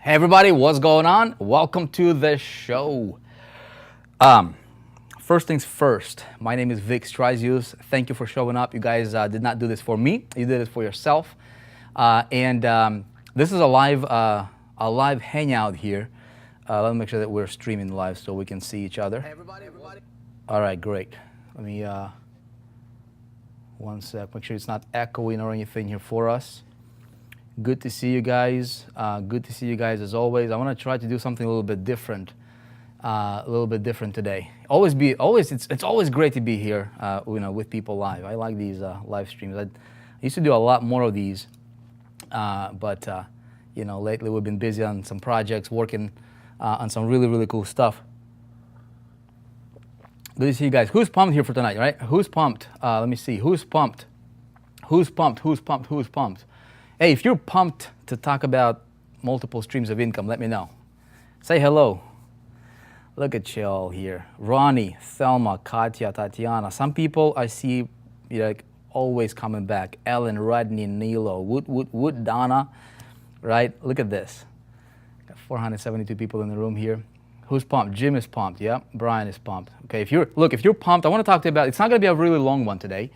Hey everybody, what's going on? Welcome to the show. First things first, my name is Vic Strazius. Thank you for showing up. You guys did not do this for me, you did it for yourself. And this is a live hangout here. Let me make sure that we're streaming live so we can see each other. Hey everybody. All right, great. Let me, one sec, make sure it's not echoing or anything here for us. Good to see you guys. Good to see you guys as always. I want to try to do something a little bit different, today. It's always great to be here, with people live. I like these live streams. I used to do a lot more of these, but lately we've been busy on some projects, working on some really cool stuff. Good to see you guys. Who's pumped here for tonight, right? Who's pumped? Let me see. Who's pumped? Who's pumped? Who's pumped? Who's pumped? Hey, if you're pumped to talk about multiple streams of income, let me know. Say hello. Look at you all here. Ronnie, Thelma, Katya, Tatiana. Some people I see always coming back. Ellen, Rodney, Nilo, Wood, Donna, right? Look at this. Got 472 people in the room here. Who's pumped? Jim is pumped, yeah. Brian is pumped. Okay, if you're pumped, I want to talk to you about, it's not going to be a really long one today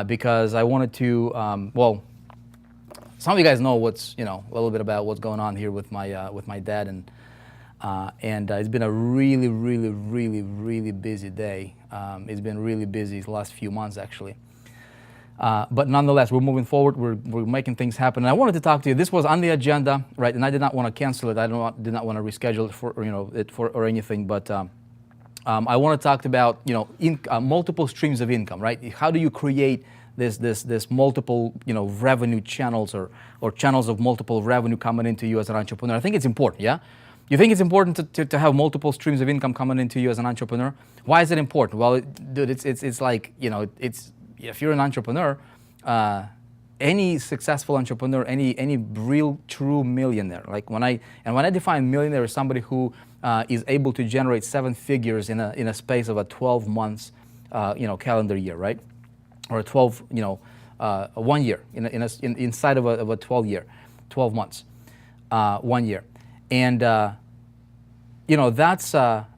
because I wanted to, some of you guys know what's, a little bit about what's going on here with my dad, and it's been a really busy day. It's been really busy the last few months, actually. But nonetheless, we're moving forward. We're making things happen. And I wanted to talk to you. This was on the agenda, right? And I did not want to cancel it. I did not want to reschedule it or anything. But I want to talk about multiple streams of income, right? How do you create this multiple revenue channels or channels of multiple revenue coming into you as an entrepreneur? I think it's important, yeah? You think it's important to have multiple streams of income coming into you as an entrepreneur? Why is it important? Well, dude, it's like, if you're an entrepreneur, any successful entrepreneur, any real true millionaire, like when I define millionaire as somebody who is able to generate 7 figures in a space of a 12 months calendar year, right? Or a 12, 1 year, inside of a 12 months, 1 year. And,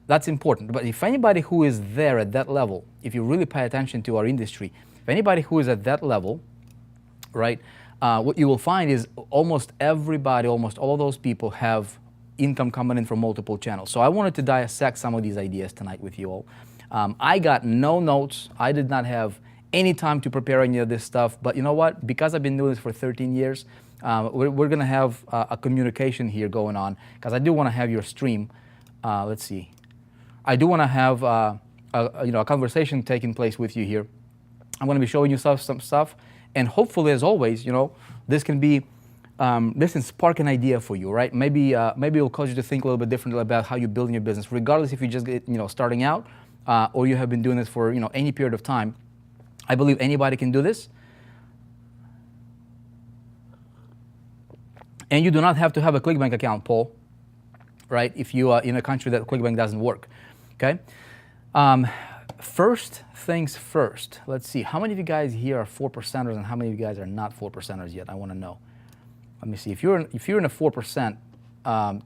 that's important. But if anybody who is there at that level, if you really pay attention to our industry, if anybody who is at that level, right, what you will find is almost all of those people have income coming in from multiple channels. So I wanted to dissect some of these ideas tonight with you all. I got no notes. I did not have any time to prepare any of this stuff, but you know what? Because I've been doing this for 13 years, we're going to have a communication here going on, because I do want to have your stream. Let's see. I do want to have a conversation taking place with you here. I'm going to be showing you some stuff, and hopefully, as always, this can be this can spark an idea for you, right? Maybe it'll cause you to think a little bit differently about how you're building your business, regardless if you just get starting out or you have been doing this for any period of time. I believe anybody can do this. And you do not have to have a ClickBank account, Paul, right? If you are in a country that ClickBank doesn't work, okay? First things first, let's see. How many of you guys here are 4%ers and how many of you guys are not 4%ers yet? I want to know. Let me see. If you're in a 4%,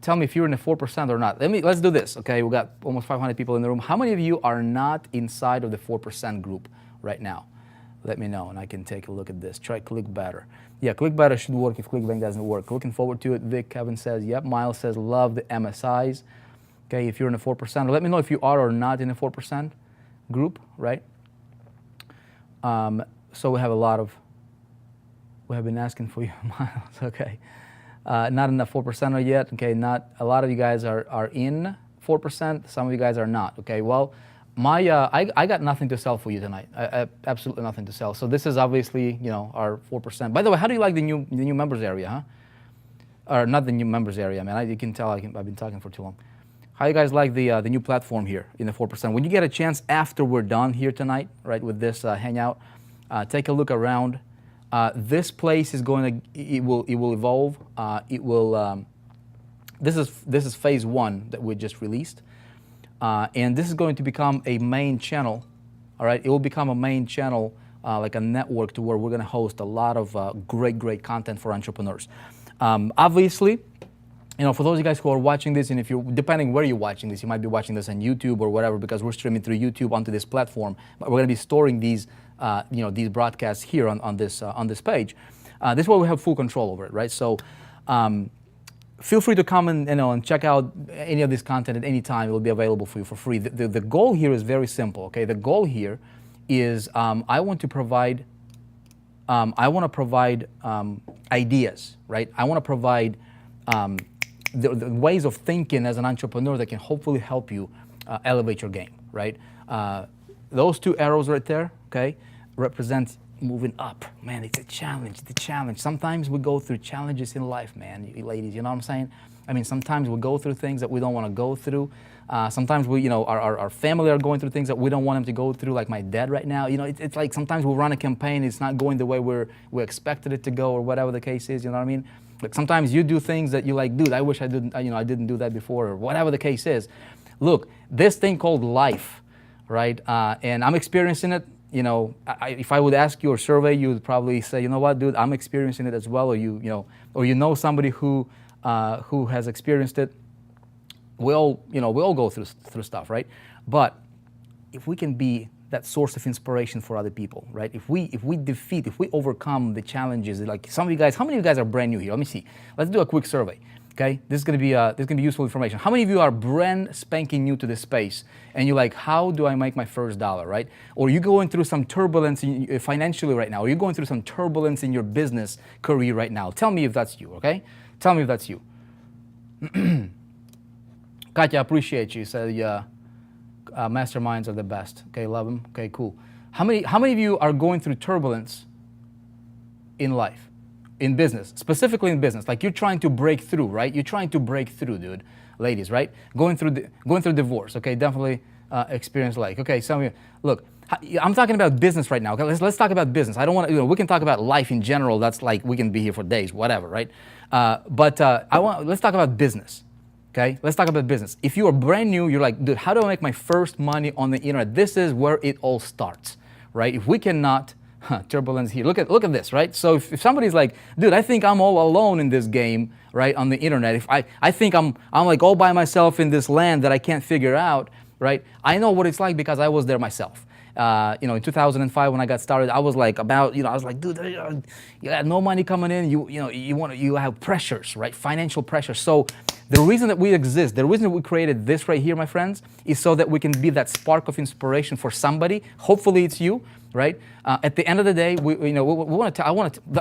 tell me if you're in a 4% or not. Let's do this, okay? We got almost 500 people in the room. How many of you are not inside of the 4% group right now? Let me know, and I can take a look at this. Try ClickBatter. Yeah, ClickBatter should work if ClickBank doesn't work. Looking forward to it. Vic, Kevin says, yep. Miles says, love the MSIs. Okay, if you're in a 4%, let me know if you are or not in a 4% group, right? So we have been asking for you, Miles, okay. Not in the 4%er yet, okay, not, a lot of you guys are in 4%, some of you guys are not, okay. Well, I got nothing to sell for you tonight. Absolutely nothing to sell. So this is obviously, our 4%. By the way, how do you like the new members area, huh? Or not the new members area, man. You can tell I've been talking for too long. How you guys like the new platform here in the 4%? When you get a chance after we're done here tonight, right, with this hangout, take a look around. This place is it will evolve. This is phase 1 that we just released. And this is going to become a main channel, all right? It will become a main channel, like a network, to where we're going to host a lot of great content for entrepreneurs. Obviously, for those of you guys who are watching this, and if you're, depending where you're watching this, you might be watching this on YouTube or whatever, because we're streaming through YouTube onto this platform. But we're going to be storing these, these broadcasts here on this page. This is where we have full control over it, right? So feel free to come and check out any of this content at any time. It will be available for you for free. The goal here is very simple, okay? The goal here is I want to provide ideas, right? I want to provide the ways of thinking as an entrepreneur that can hopefully help you elevate your game, right? Those two arrows right there, okay, represent moving up. Man, it's a challenge, Sometimes we go through challenges in life, man, you ladies, you know what I'm saying? I mean, sometimes we go through things that we don't want to go through. Sometimes we, our family are going through things that we don't want them to go through, like my dad right now. It's like sometimes we run a campaign, it's not going the way we expected it to go, or whatever the case is, you know what I mean? Like sometimes you do things that you're like, dude, I wish I didn't do that before, or whatever the case is. Look, this thing called life, right? And I'm experiencing it. If I would ask you or survey, you would probably say, you know what, dude, I'm experiencing it as well, or you know somebody who has experienced it. We all go through stuff, right? But if we can be that source of inspiration for other people, right? If we overcome the challenges, like some of you guys, how many of you guys are brand new here? Let me see. Let's do a quick survey. Okay, this is gonna be useful information. How many of you are brand spanking new to this space, and you're like, how do I make my first dollar, right? Or you're going through some turbulence financially right now, or you're going through some turbulence in your business career right now. Tell me if that's you, okay? Tell me if that's you. Katya, I appreciate you. Said, masterminds are the best. Okay, love them. Okay, cool. How many of you are going through turbulence in life? In business, specifically in business, like you're trying to break through, right? You're trying to break through, dude, ladies, right? Going through divorce, okay? Definitely experience like, okay, some of you, look, I'm talking about business right now. Okay, let's talk about business. I don't want to, we can talk about life in general. That's like we can be here for days, whatever, right? Let's talk about business. Okay, let's talk about business. If you are brand new, you're like, dude, how do I make my first money on the internet? This is where it all starts, right? If we cannot. Turbulence here. Look at this, right? So if somebody's like, dude, I think I'm all alone in this game, right, on the internet. If I think I'm like all by myself in this land that I can't figure out, right? I know what it's like because I was there myself. In 2005 when I got started, I was like dude, you got no money coming in. You have pressures, right? Financial pressure. So the reason that we exist, the reason that we created this right here, my friends, is so that we can be that spark of inspiration for somebody. Hopefully it's you, right? At the end of the day,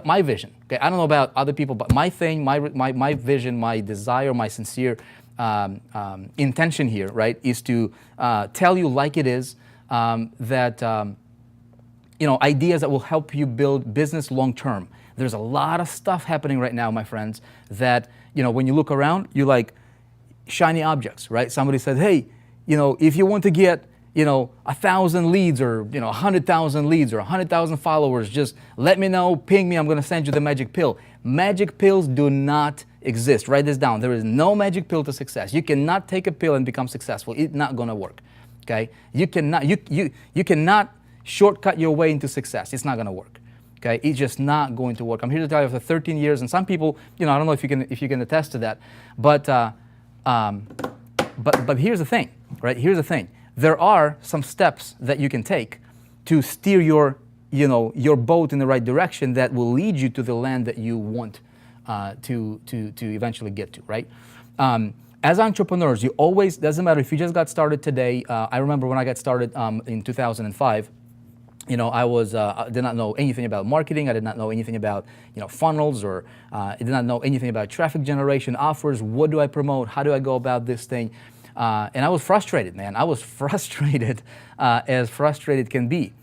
my vision. Okay, I don't know about other people, but my thing, my vision, my desire, my sincere intention here, right, is to tell you like it is. Ideas that will help you build business long term. There's a lot of stuff happening right now, my friends, that, when you look around, you like shiny objects, right? Somebody said, hey, if you want to get, 1,000 leads or, 100,000 leads or 100,000 followers, just let me know, ping me, I'm going to send you the magic pill. Magic pills do not exist. Write this down. There is no magic pill to success. You cannot take a pill and become successful. It's not going to work. Okay, you cannot shortcut your way into success. It's not going to work. Okay, it's just not going to work. I'm here to tell you after 13 years, and some people, I don't know if you can attest to that, but here's the thing, right? Here's the thing. There are some steps that you can take to steer your boat in the right direction that will lead you to the land that you want to eventually get to, right? As entrepreneurs, you always, doesn't matter if you just got started today. I remember when I got started in 2005, I did not know anything about marketing. I did not know anything about, funnels, or I did not know anything about traffic generation, offers. What do I promote? How do I go about this thing? And I was frustrated, man. I was frustrated, as frustrated can be.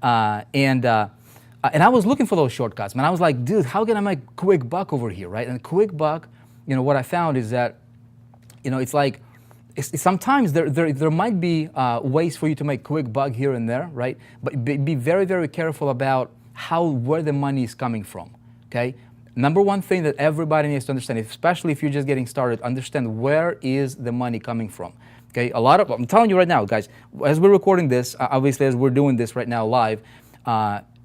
And I was looking for those shortcuts, man. I was like, dude, how can I make quick buck over here, right? And quick buck, what I found is that, it's like, sometimes there might be ways for you to make quick buck here and there, right? But be very, very careful about where the money is coming from, okay? Number one thing that everybody needs to understand, especially if you're just getting started, understand where is the money coming from, okay? I'm telling you right now, guys, as we're recording this, obviously as we're doing this right now live,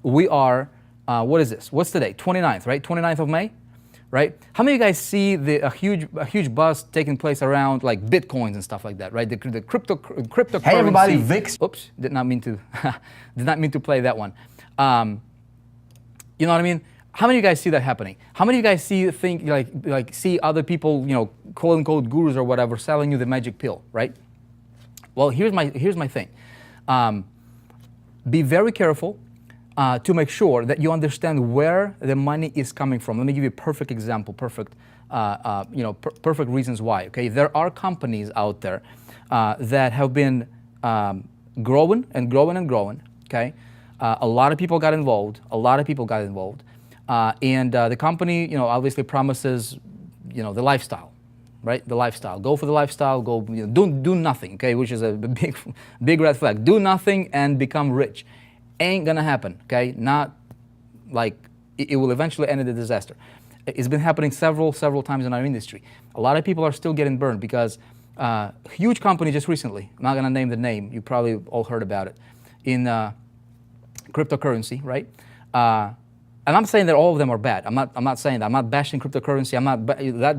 we are, what is this? What's today? 29th, right? 29th of May? right? How many of you guys see a huge buzz taking place around like Bitcoins and stuff like that, right? The cryptocurrency. Hey everybody, VIX. Oops, did not mean to play that one. You know what I mean? How many of you guys see that happening? How many of you guys see other people, quote unquote gurus or whatever, selling you the magic pill, right? Well, here's my thing. Be very careful to make sure that you understand where the money is coming from. Let me give you a perfect example, perfect reasons why. Okay, there are companies out there that have been growing and growing and growing. Okay, a lot of people got involved. And the company, obviously promises, the lifestyle, right? The lifestyle. Go for the lifestyle. Go, do nothing. Okay, which is a big red flag. Do nothing and become rich. Ain't gonna happen. Okay, not like it will eventually end in a disaster. It's been happening several times in our industry. A lot of people are still getting burned because huge company just recently. I'm not gonna name the name. You probably all heard about it in cryptocurrency, right? And I'm saying that all of them are bad. I'm not saying that. I'm not bashing cryptocurrency.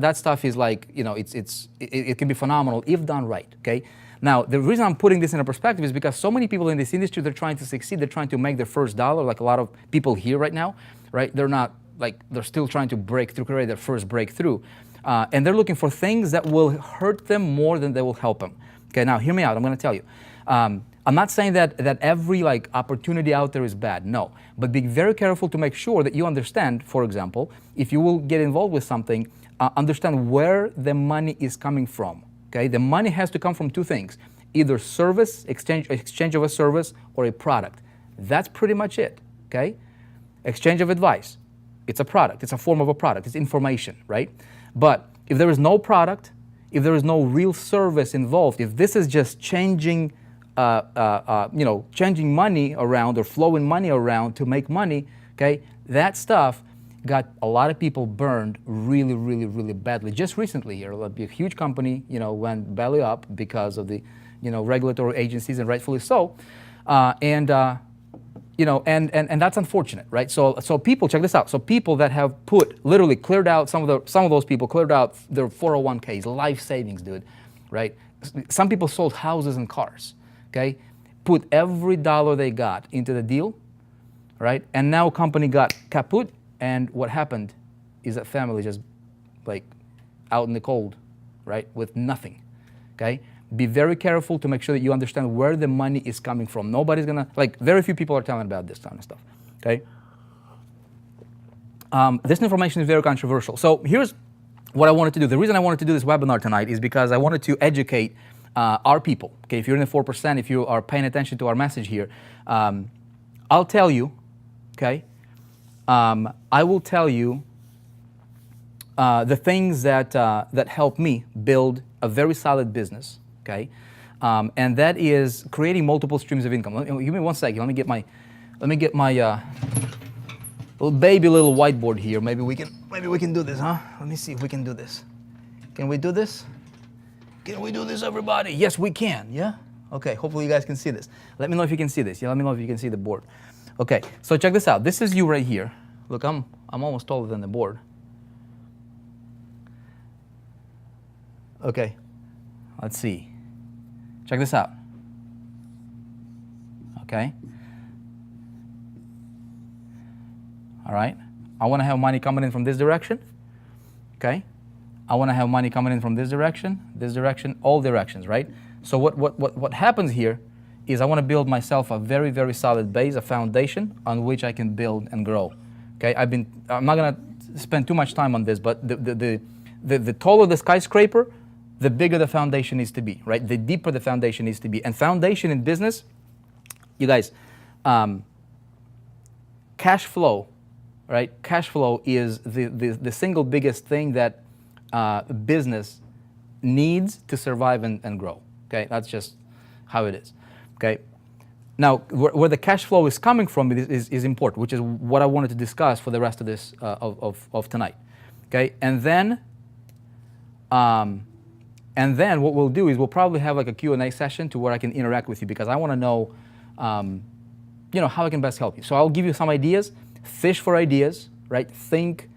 That stuff is like, it can be phenomenal if done right, okay? Now, the reason I'm putting this in a perspective is because so many people in this industry, they're trying to succeed. They're trying to make their first dollar, like a lot of people here right now, right? They're still trying to break through, create their first breakthrough. And they're looking for things that will hurt them more than they will help them. Okay, now hear me out. I'm gonna tell you. I'm not saying that every opportunity out there is bad, no. But be very careful to make sure that you understand, for example, if you will get involved with something, understand where the money is coming from, okay? The money has to come from two things, either service, exchange of a service, or a product. That's pretty much it, okay? Exchange of advice, it's a product, it's a form of a product, it's information, right? But if there is no product, if there is no real service involved, if this is just changing changing money around or flowing money around to make money, okay, that stuff got a lot of people burned really badly. Just recently here, a huge company, went belly up because of the, regulatory agencies, and rightfully so. And that's unfortunate, right? So people, check this out. So people that have literally cleared out, some of those people cleared out their 401ks, life savings, dude, right? Some people sold houses and cars. Okay, put every dollar they got into the deal, right? And now company got kaput, and what happened is that family just out in the cold, right, with nothing. Okay, be very careful to make sure that you understand where the money is coming from. Nobody's gonna very few people are telling about this kind of stuff. Okay, this information is very controversial. So here's what I wanted to do. The reason I wanted to do this webinar tonight is because I wanted to educate our people. Okay, if you're in the 4%, if you are paying attention to our message here, I'll tell you, okay, I will tell you the things that help me build a very solid business, okay, and that is creating multiple streams of income. Give me one second. Let me get my little whiteboard here. Maybe we can do this, huh? Let me see if we can do this. Can we do this? Can we do this, everybody? Yes, we can, yeah? Okay, hopefully you guys can see this. Let me know if you can see this. Yeah, let me know if you can see the board. Okay, so check this out. This is you right here. Look, I'm almost taller than the board. Okay, let's see. Check this out. Okay. All right. I want to have money coming in from this direction. Okay. I want to have money coming in from this direction, all directions, right? So what happens here is I want to build myself a very solid base, a foundation on which I can build and grow. Okay, I'm not gonna spend too much time on this, but the taller the skyscraper, the bigger the foundation needs to be, right? The deeper the foundation needs to be. And foundation in business, you guys, cash flow, right? Cash flow is the single biggest thing that business needs to survive and grow. Okay, that's just how it is. Okay, now where the cash flow is coming from is important, which is what I wanted to discuss for the rest of this of tonight. Okay, and then what we'll do is we'll probably have a Q&A session to where I can interact with you, because I want to know, how I can best help you. So I'll give you some ideas. Fish for ideas, right? Think.